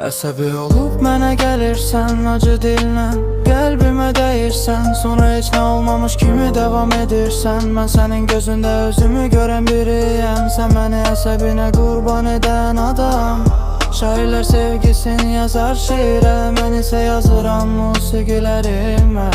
Əsəbi olub mənə gəlirsən, acı dillə qəlbimə dəyirsən, sonra heç nə olmamış kimi davam edirsən. Mən sənin gözündə özümü görən biriyəm, sən məni əsəbinə qurban edən adam. Şairlər sevgisini yazar şeirə, mən isə yazıram musiqilərimə.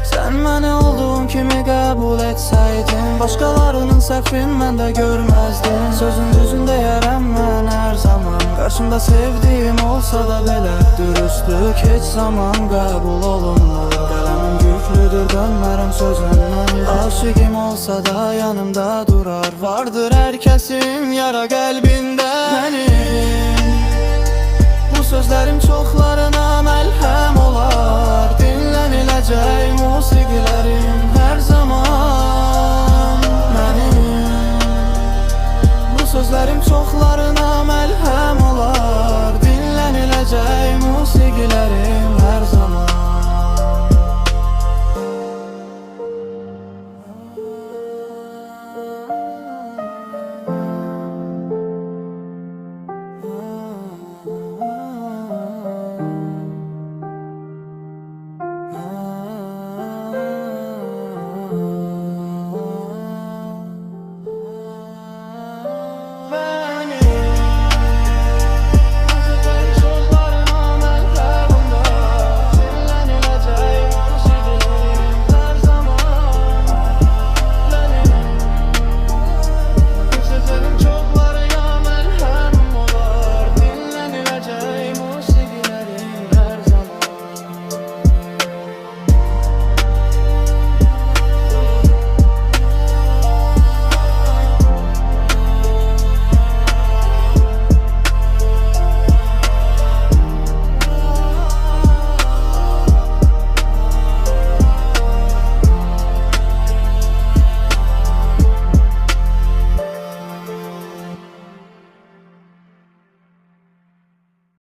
Sən məni olduğum kimi qəbul etsəydin, başqalarının səhvin məndə görməzdin. Sözün düzün deyərəm mən hər zaman, qarşımda sevdiyim olsa da belə dürüstlük heç zaman qəbul olunmur. Qələmim yüklüdür, dönmərəm sözündən. Aşıqim olsa da yanımda durar, vardır hər kəsin yara qəlbində. Mənim bu sözlərim çoxlarına məlhəm olar, dinləniləcək musiqilərim.